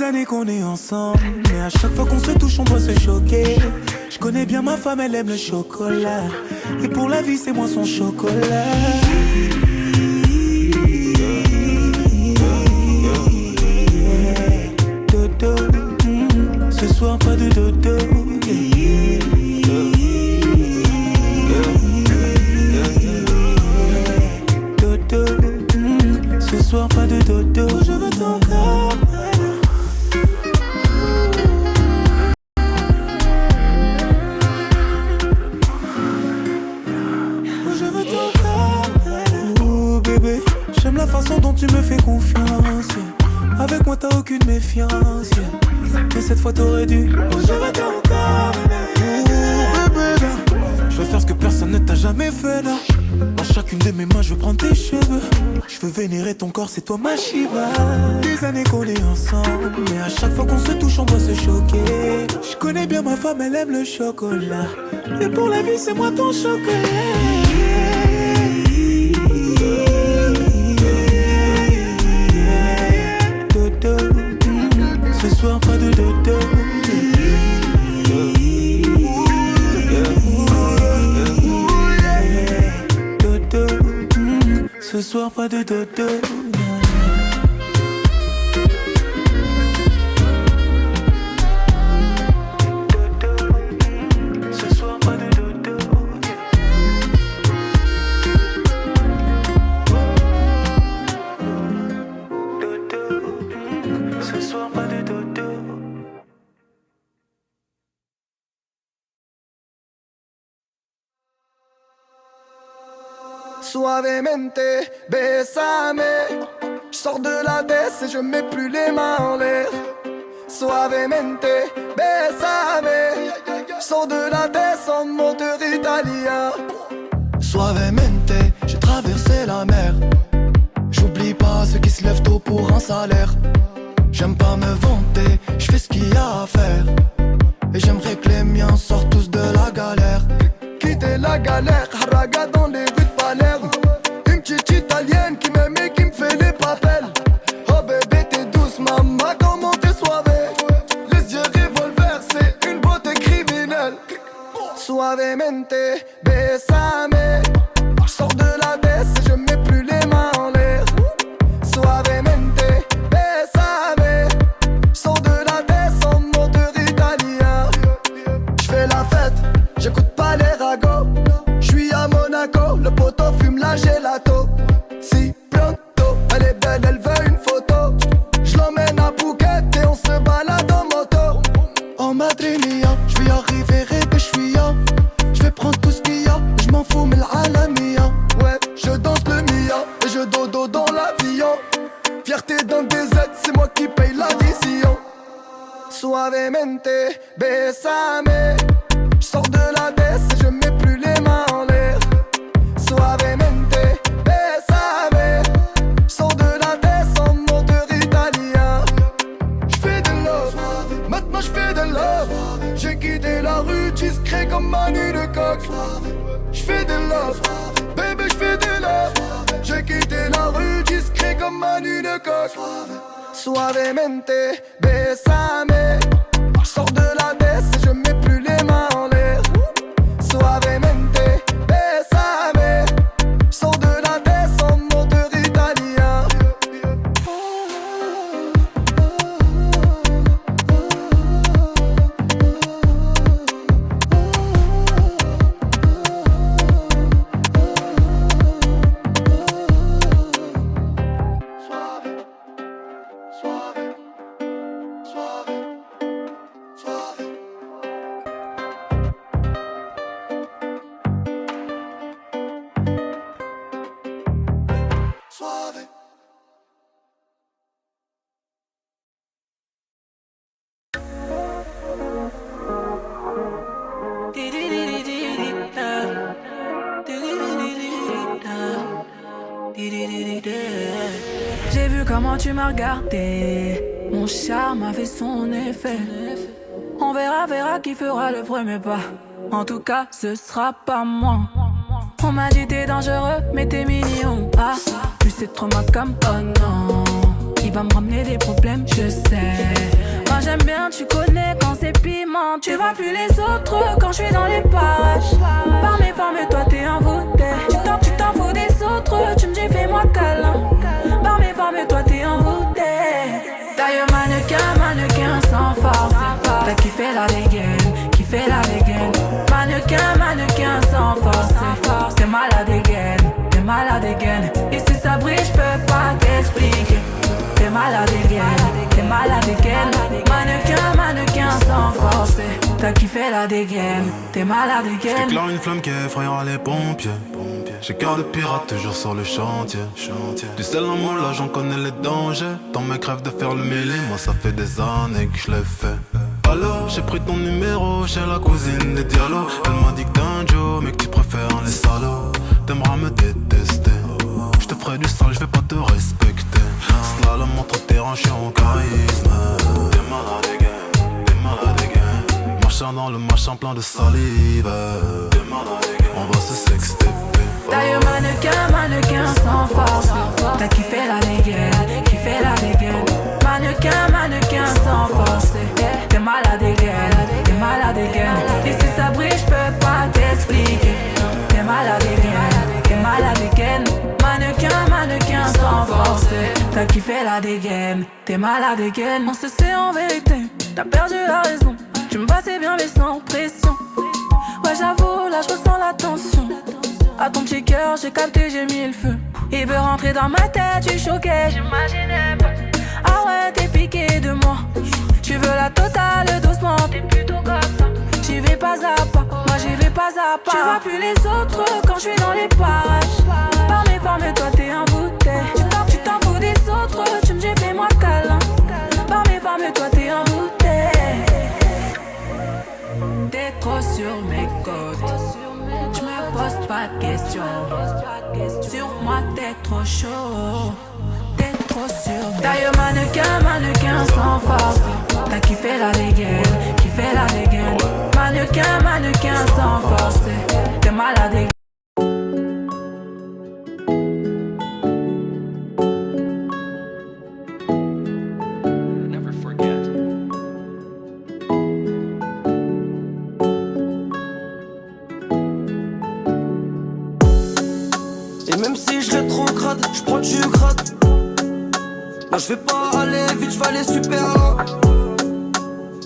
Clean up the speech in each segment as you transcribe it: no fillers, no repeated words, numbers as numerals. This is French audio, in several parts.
années qu'on est ensemble, mais à chaque fois qu'on se touche on doit se choquer. Je connais bien ma femme, elle aime le chocolat, et pour la vie c'est moi son chocolat. Dodo, ce soir pas de dodo. Dodo, ce soir pas de dodo. Je veux ton corps. J'aime la façon dont tu me fais confiance. Avec moi t'as aucune méfiance. Mais cette fois t'aurais dû. Je veux ton corps. Bébé, je veux faire ce que personne ne t'a jamais fait là. Dans chacune de mes mains je veux prendre tes cheveux. Je veux vénérer ton corps, c'est toi ma Shiva. Des années qu'on est ensemble, mais à chaque fois qu'on se touche on doit se choquer. Je connais bien ma femme, elle aime le chocolat, et pour la vie c'est moi ton chocolat. Ce soir pas de dodo. Dodo. Ce soir pas de dodo. Ce soir pas de dodo. Ce soir pas de dodo. Suavemente, bésame. J'sors de la baisse et je mets plus les mains en l'air. Suavemente, bésame. J'sors de la baisse en moteur italien. Suavemente, j'ai traversé la mer. J'oublie pas ceux qui se lèvent tôt pour un salaire. J'aime pas me vanter, j'fais ce qu'il y a à faire. Et j'aimerais que les miens sortent tous de la galère. Quitter la galère, haraga dans les rues de Palerme. Une petite italienne qui m'aime et qui me fait les papels. Oh bébé t'es douce maman, comment t'es soivée. Les yeux revolver, c'est une beauté criminelle. Suavemente, bésame. J'sors de la baisse et je mets plus les mains en l'air. Suavemente, bésame. J'sors de la baisse en moteur italien. J'fais la fête, j'écoute pas les ragots. J'suis à Monaco, le poteau fume la gelato. Si pronto, elle est belle, elle veut une photo. J'l'emmène à Phuket et on se balade en moto. En Madrid mia, j'vais arriver répé, j'suis ya. J'vais prendre tout ce qu'il y a, j'm'en fous mais l'Alamia. Ouais, je danse le Mia et je dodo dans l'avion. Fierté dans des aides, c'est moi qui paye l'addition. Suavemente, bésame. J'sors de la baisse et je mets plus les mains en l'air. Suavemente, bésame. J'sors de la baisse en moteur italien. J'fais de love, maintenant j'fais de love. J'ai quitté la rue discret comme Manu de coq. J'fais de love, baby j'fais de love. J'ai quitté la rue discret comme Manu de coq. Suavemente, bésame. J'sors de la baisse et je mets plus les mains en l'air. Suavemente, bésame. J'sors de la baisse en moteur italien. J'ai vu comment tu m'as regardé, mon charme a fait son effet. On verra qui fera le premier pas. En tout cas, ce sera pas moi. On m'a dit t'es dangereux, mais t'es mignon. Ah, plus c'est trop ma comme oh non. qui va me ramener des problèmes, je sais. Moi j'aime bien, tu connais quand c'est piment. Tu vois plus les autres quand je suis dans les parages. Par mes formes, toi t'es envoûté. Tu t'en fous des autres, tu me dis fais-moi câlin. Par mes formes, toi t'es envoûté. Taille mannequin sans force. T'as kiffé la dégaine, mannequin sans force. T'es malade again. Et si ça brille, j'peux pas t'expliquer. T'es malade again. Mannequin sans force. T'as kiffé la dégaine, t'es malade again. J'éclaire une flamme qui effrayera les pompiers. J'ai cœur de pirate toujours sur le chantier. Du sel en moi là j'en connais les dangers. Dans mes crèves de faire le mêlé, moi ça fait des années que je l'ai fait. Alors j'ai pris ton numéro chez la cousine des Diallo. Elle m'a dit que t'es un Joe mais que tu préfères les salauds. T'aimeras me détester. Je te ferai du sale, je vais pas te respecter. Slalom entre terrain, je suis en charisme. T'es malade again. Machin dans le machin plein de salive. T'es malade again. On va se sexter. Taille mannequin sans force. T'as kiffé la dégaine. Mannequin sans force. T'es malade again. Et si ça brille, j'peux pas t'expliquer. T'es malade again. Mannequin sans force. T'as kiffé la dégaine. T'es malade again. On se sait en vérité, t'as perdu la raison. Tu me passais bien mais sans pression. Ouais j'avoue, là j'ressens la tension. À ton petit cœur, j'ai capté, j'ai mis le feu. Il veut rentrer dans ma tête, je suis choquée, j'imaginais pas. Ah ouais, t'es piqué de moi. Tu veux la totale doucement, t'es plutôt comme ça. J'y vais pas à pas, moi j'y vais pas à pas. Tu vois plus les autres quand je suis dans les parages. Par mes formes, toi t'es envoûté. Tu t'en fous des autres, tu me dis fais-moi câlin. Par mes formes, toi t'es envoûté. T'es trop sur mes côtes. Pose pas de questions. Sur moi t'es trop chaud. T'es trop sûr. Taille mannequin sans force. T'as kiffé la dégaine. Mannequin sans force. T'es malade again. Même si je rétrograde, je prends du grade. Là je vais pas aller vite, je vais aller super loin.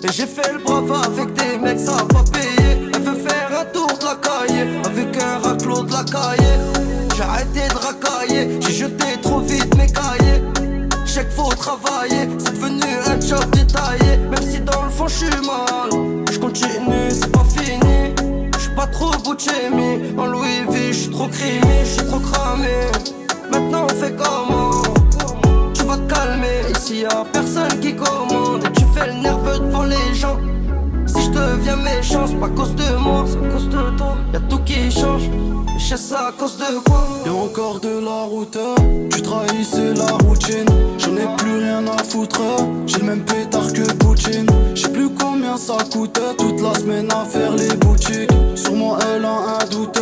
Et j'ai fait le brava avec des mecs, ça a pas payé. Elle veut faire un tour de la cahier avec un raclot de la cahier. J'ai arrêté de racailler, j'ai jeté trop vite mes cahiers. J'sais qu'il faut travailler, c'est devenu un job détaillé. Même si dans le fond je suis mal, je continue, c'est pas fini. Pas trop Gucci, en Louis V, j'suis trop crémé, j'suis trop cramé. Maintenant on fait comment? Tu vas te calmer, ici y'a personne qui commande. Et tu fais le nerveux devant les gens. Si j'deviens méchant, c'est pas à cause de moi, c'est à cause de toi. Y'a tout qui change, mais je sais ça à cause de quoi? Y'a encore de la route, tu trahis c'est la routine. J'en ai plus rien à foutre, j'ai le même pétard que Poutine. J'sais plus combien ça coûte, toute la semaine à faire les boutiques. Sûrement elle a un doute,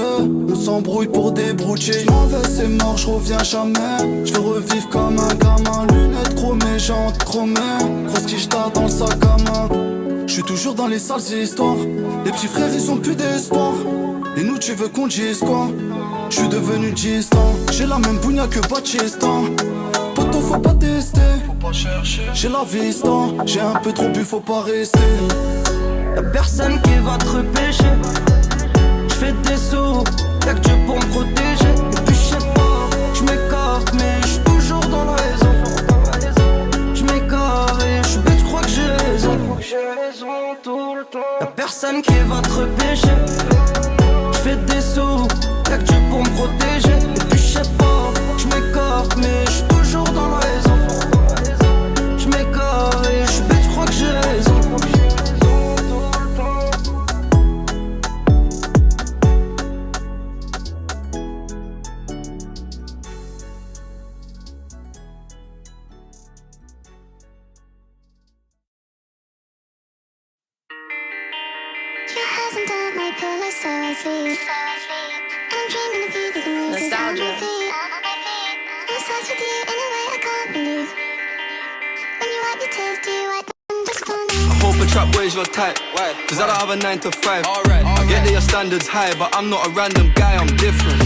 on s'embrouille pour des broutiers. J'm'en vais c'est mort, j'reviens jamais. J'vais revivre comme un gamin, lunettes chromées, jantes chromées. Grosse quiche dans le sac à main. J'suis toujours dans les sales histoires. Les petits frères ils ont plus d'espoir. Et nous tu veux qu'on dise quoi? J'suis devenu distant. J'ai la même bougna que Batista. Poto faut pas tester, faut pas chercher. J'ai la vista, j'ai un peu trop bu, faut pas rester. Y'a personne qui va te repêcher. J'fais des sous, y'a que Dieu pour me protéger. Et puis j'sais pas, j'm'écarte mais j'suis toujours dans la raison. J'm'écarte et j'suis bête, j'crois que j'ai raison. Tout le temps. Y'a personne qui va te repêcher. J'fais des sous, y'a que Dieu pour me protéger. Et puis j'sais pas, j'm'écarte mais j'suis toujours dans la raison. J'm'écarte et j'suis bête, j'crois que j'ai raison. Nostalgia. I hope a trap boy's your type. Cause I don't have a 9 to 5. I get that your standards high, but I'm not a random guy, I'm different.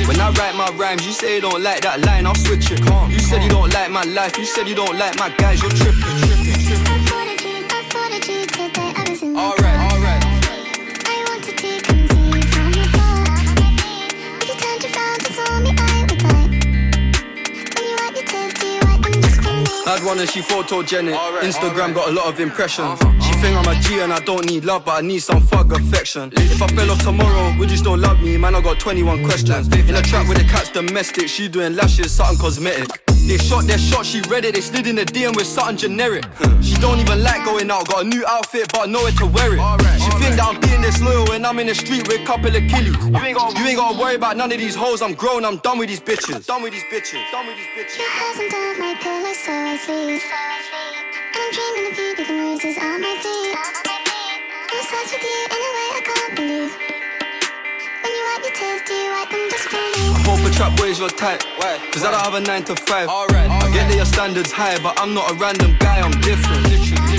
When I write my rhymes, you say you don't like that line, I'll switch it. You said you don't like my life, you said you don't like my guys, you're tripping. Alright. I want to take and see you from afar. If you turned around and saw me, I would like. When you wipe your tears, do you wipe them just for me? Bad one and she photogenic. Instagram got a lot of impressions. She think I'm a G and I don't need love, but I need some thug affection. If I fell off tomorrow, would you still love me? Man, I got 21 questions. In a trap with the cat's domestic, she doing lashes, something cosmetic. They shot their shot, she read it, they slid in the DM with something generic. She don't even like going out, got a new outfit but nowhere to wear it. She think that I'm being disloyal when I'm in the street with a couple of killies. You ain't gotta worry about none of these hoes, I'm grown, I'm done with these bitches. Done with these bitches. Your hands under my pillow, so I sleep. And I'm dreaming of you, the bruises on my feet. I'm obsessed with you in a way I can't believe. When you wipe your tears, do you wipe them just for me? I hope a trap boy's your type. Cause I don't have a 9 to 5. I get that your standards high, but I'm not a random guy, I'm different.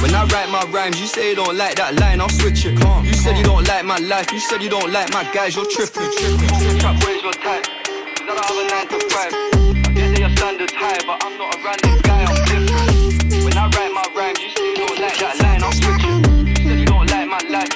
When I write my rhymes, you say you don't like that line, I'll switch it. You said you don't like my life, you said you don't like my guys, you're tripping. Trap boy's your type. Cause I don't have a 9 to 5. I get that your standards high, but I'm not a random guy, I'm different. When I write my rhymes, you say you don't like that line, I'll switch it. You said you don't like my life.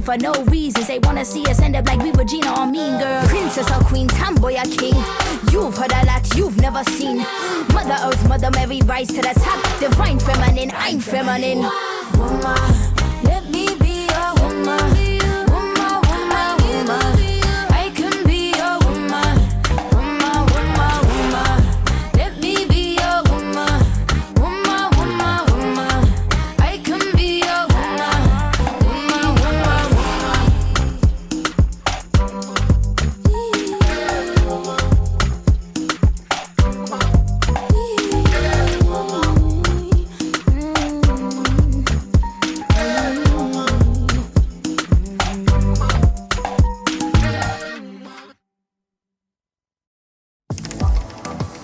For no reasons, they wanna see us end up like we Regina or Mean Girl. Princess or queen, tomboy or king. You've heard a lot you've never seen. Mother Earth, Mother Mary, rise to the top. Divine feminine, I'm feminine. Woman, let me be a woman.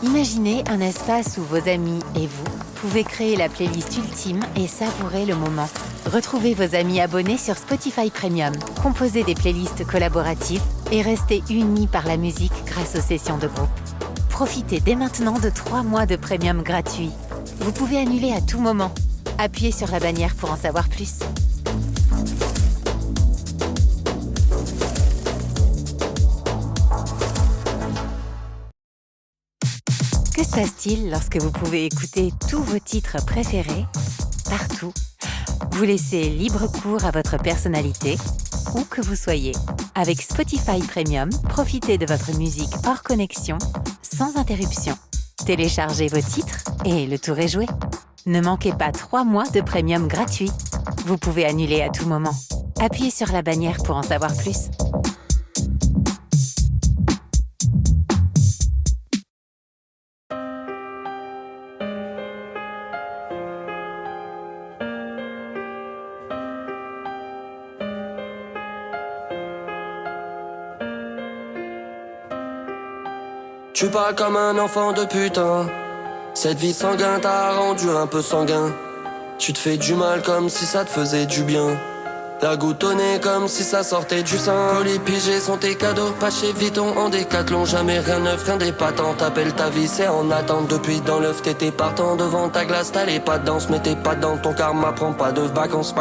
Imaginez un espace où vos amis et vous pouvez créer la playlist ultime et savourer le moment. Retrouvez vos amis abonnés sur Spotify Premium, composez des playlists collaboratives et restez unis par la musique grâce aux sessions de groupe. Profitez dès maintenant de 3 mois de Premium gratuit. Vous pouvez annuler à tout moment. Appuyez sur la bannière pour en savoir plus. Que se passe-t-il lorsque vous pouvez écouter tous vos titres préférés, partout? Vous laissez libre cours à votre personnalité, où que vous soyez. Avec Spotify Premium, profitez de votre musique hors connexion, sans interruption. Téléchargez vos titres et le tour est joué. Ne manquez pas 3 mois de Premium gratuit. Vous pouvez annuler à tout moment. Appuyez sur la bannière pour en savoir plus. Tu parles comme un enfant de putain. Cette vie sanguine t'a rendu un peu sanguin. Tu te fais du mal comme si ça te faisait du bien. La goutte au nez comme si ça sortait du sein. Colis pigés sont tes cadeaux, pas chez Vuitton en décathlon. Jamais rien neuf, rien d'épatant. T'appelles ta vie, c'est en attente. Depuis dans l'œuf, t'étais partant. Devant ta glace, t'as les pas de danse. Mais t'es pas dans ton karma, prends pas de vacances.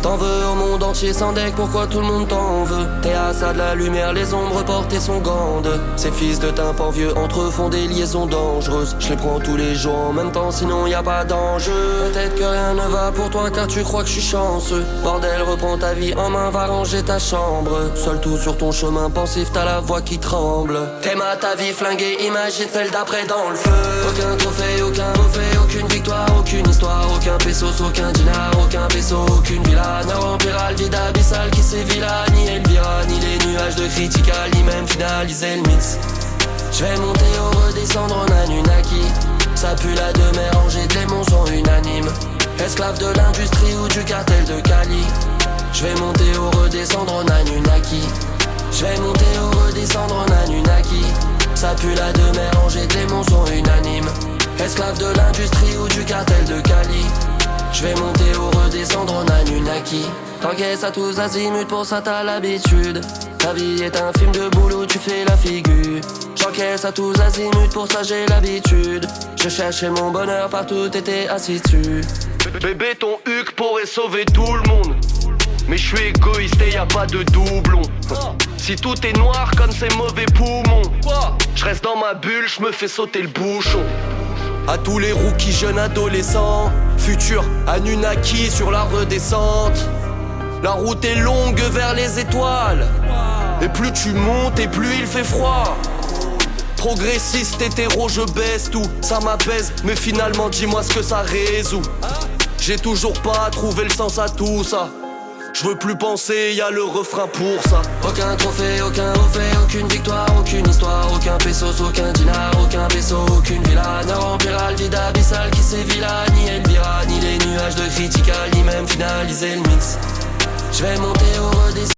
T'en veux au monde entier sans deck, pourquoi tout le monde t'en veut? T'es à ça de la lumière, les ombres portées sont grandes. Ces fils de tympan vieux entre eux font des liaisons dangereuses. Je les prends tous les jours en même temps, sinon y a pas d'enjeu. Peut-être que rien ne va pour toi car tu crois que je suis chanceux. Bordel, reprends ta vie en main, va ranger ta chambre. Seul tout sur ton chemin pensif, t'as la voix qui tremble. T'aimes à ta vie flinguée, imagine celle d'après dans le feu. Aucun trophée, aucun trophée, aucune victoire, aucune histoire. Aucun pesos, aucun dinar, aucun vaisseau, aucune villa. Ne remplira le vide abyssal qui sévit là. Ni Elvira, ni les nuages de critical, ni même finaliser le mix. Je vais monter ou redescendre en Anunnaki. Ça pue la demeure, rangée, les démons sont unanimes. Esclave de l'industrie ou du cartel de Cali. Je vais monter ou redescendre en Anunnaki. Je vais monter ou redescendre en Anunnaki. Ça pue la demeure, rangée, les démons sont unanimes. Esclave de l'industrie ou du cartel de Cali. Je vais monter ou redescendre en Anunnaki. T'encaisses à tous azimuts, pour ça t'as l'habitude. Ta vie est un film de boulot, tu fais la figure. J'encaisse à tous azimuts, pour ça j'ai l'habitude. Je cherchais mon bonheur partout, t'étais assis dessus. Bébé, ton huc pourrait sauver tout le monde. Mais je suis égoïste et y a pas de doublon. Si tout est noir comme ces mauvais poumons, je reste dans ma bulle, je me fais sauter le bouchon. À tous les rookies jeunes adolescents, futur Anunnaki sur la redescente. La route est longue vers les étoiles. Et plus tu montes et plus il fait froid. Progressiste, hétéro, je baisse tout. Ça m'apaise, mais finalement dis-moi ce que ça résout. J'ai toujours pas trouvé le sens à tout ça. Je veux plus penser, y a le refrain pour ça. Aucun trophée, aucun trophée, aucune victoire, aucune histoire. Aucun pesos, aucun dinar, aucun vaisseau, aucune villa. Ne remplira le vide abyssal qui sévit là. Ni Elvira, ni les nuages de critical, ni même finaliser le mix. Je vais monter ou redescendre.